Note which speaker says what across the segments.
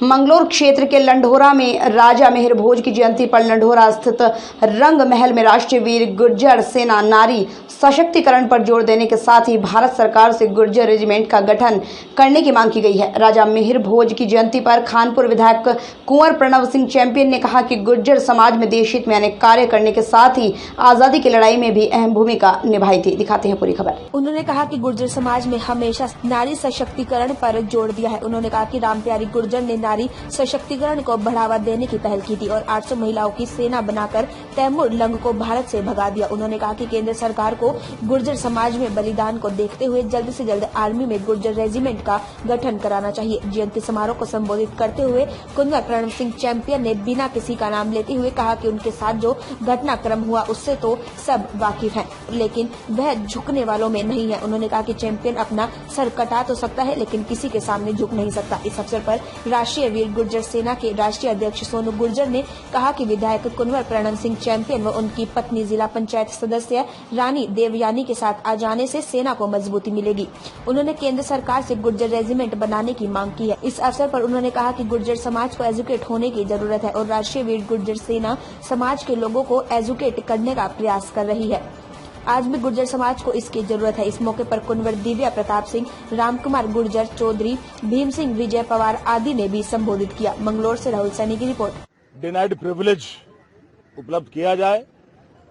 Speaker 1: मंगलोर क्षेत्र के लंढोरा में राजा मिहिर भोज की जयंती पर लंढोरा स्थित रंग महल में राष्ट्रीय वीर गुर्जर सेना नारी सशक्तिकरण पर जोर देने के साथ ही भारत सरकार से गुर्जर रेजिमेंट का गठन करने की मांग की गई है। राजा मिहिर भोज की जयंती पर खानपुर विधायक कुंवर प्रणव सिंह चैंपियन ने कहा कि गुर्जर समाज में देश हित में अनेक कार्य करने के साथ ही आजादी की लड़ाई में भी अहम भूमिका निभाई थी। दिखाते हैं पूरी खबर।
Speaker 2: उन्होंने कहा कि गुर्जर समाज में हमेशा नारी सशक्तिकरण पर जोर दिया है। उन्होंने कहा कि रामप्यारी गुर्जर ने नारी सशक्तिकरण को बढ़ावा देने की पहल की थी और 800 महिलाओं की सेना बनाकर तैमूर लंग को भारत से भगा दिया। उन्होंने कहा कि केंद्र सरकार को गुर्जर समाज में बलिदान को देखते हुए जल्द से जल्द आर्मी में गुर्जर रेजिमेंट का गठन कराना चाहिए। जयंती समारोह को संबोधित करते हुए कुंवर प्रणव सिंह चैंपियन ने बिना किसी का नाम लेते हुए कहा कि उनके साथ जो घटनाक्रम हुआ उससे तो सब वाकिफ हैं, लेकिन वह झुकने वालों में नहीं है। उन्होंने कहा कि चैंपियन अपना सर कटा तो सकता है लेकिन किसी के सामने झुक नहीं सकता। इस अवसर पर राष्ट्रीय वीर गुर्जर सेना के राष्ट्रीय अध्यक्ष सोनू गुर्जर ने कहा कि विधायक कुंवर प्रणव सिंह चैंपियन व उनकी पत्नी जिला पंचायत सदस्य रानी देवयानी के साथ आ जाने से सेना को मजबूती मिलेगी। उन्होंने केंद्र सरकार से गुर्जर रेजिमेंट बनाने की मांग की है। इस अवसर पर उन्होंने कहा कि गुर्जर समाज को एजुकेट होने की जरूरत है और राष्ट्रीय वीर गुर्जर सेना समाज के लोगों को एजुकेट करने का प्रयास कर रही है। आज भी गुर्जर समाज को इसकी जरूरत है। इस मौके पर कुंवर दिव्या प्रताप सिंह, रामकुमार गुर्जर, चौधरी भीम सिंह, विजय पवार आदि ने भी संबोधित किया। मंगलोर से राहुल सैनी की रिपोर्ट।
Speaker 3: डिनाइड प्रिविलेज उपलब्ध किया जाए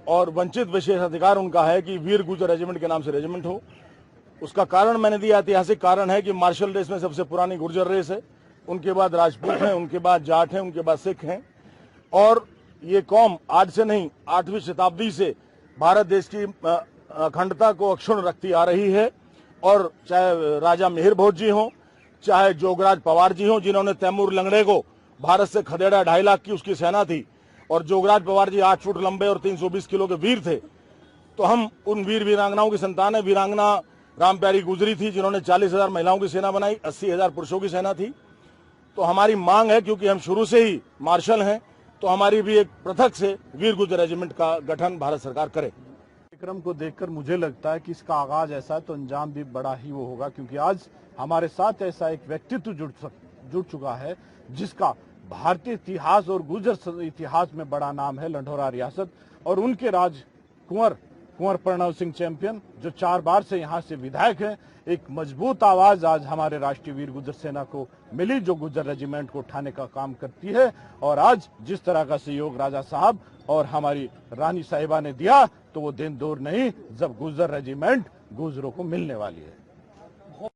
Speaker 3: और वंचित विशेष अधिकार उनका है कि वीर गुर्जर रेजिमेंट के नाम से रेजिमेंट हो। उसका कारण मैंने दिया, ऐतिहासिक कारण है कि मार्शल रेस में सबसे पुरानी गुर्जर रेस है, उनके बाद राजपूत हैं, उनके बाद जाट हैं, उनके बाद सिख हैं और ये कौम आज से नहीं 8वीं शताब्दी से भारत देश की अखंडता को अक्षुण्ण रखती आ रही है। और चाहे राजा मिहिर भोज जी हों, चाहे जोगराज पवार जी हों, जिन्होंने तैमूर लंगड़े को भारत से खदेड़ा, 2.5 लाख की उसकी सेना थी और जोगराज पवार जी 8 फुट लंबे और 320 किलो के वीर थे। तो हम उन वीर वीरांगनाओं की संतान है। वीरांगना रामप्यारी गुजरी थी जिन्होंने 40,000 महिलाओं की सेना बनाई, 80,000 पुरुषों की सेना थी। तो हमारी मांग है, क्योंकि हम शुरू से ही मार्शल हैं, तो हमारी भी एक पृथक से वीर गुर्जर रेजिमेंट का गठन भारत सरकार करे।
Speaker 4: कार्यक्रम को देखकर मुझे लगता है कि इसका आगाज ऐसा है तो अंजाम भी बड़ा ही वो होगा, क्योंकि आज हमारे साथ ऐसा एक व्यक्तित्व जुड़ चुका है जिसका भारतीय इतिहास और गुर्जर इतिहास में बड़ा नाम है, लंढोरा रियासत। और उनके राज कुंवर प्रणव सिंह चैंपियन जो 4 बार से यहाँ से विधायक हैं, एक मजबूत आवाज आज हमारे राष्ट्रीय वीर गुर्जर सेना को मिली जो गुर्जर रेजिमेंट को उठाने का काम करती है। और आज जिस तरह का सहयोग राजा साहब और हमारी रानी साहिबा ने दिया तो वो दिन दूर नहीं जब गुर्जर रेजिमेंट गुर्जरों को मिलने वाली है।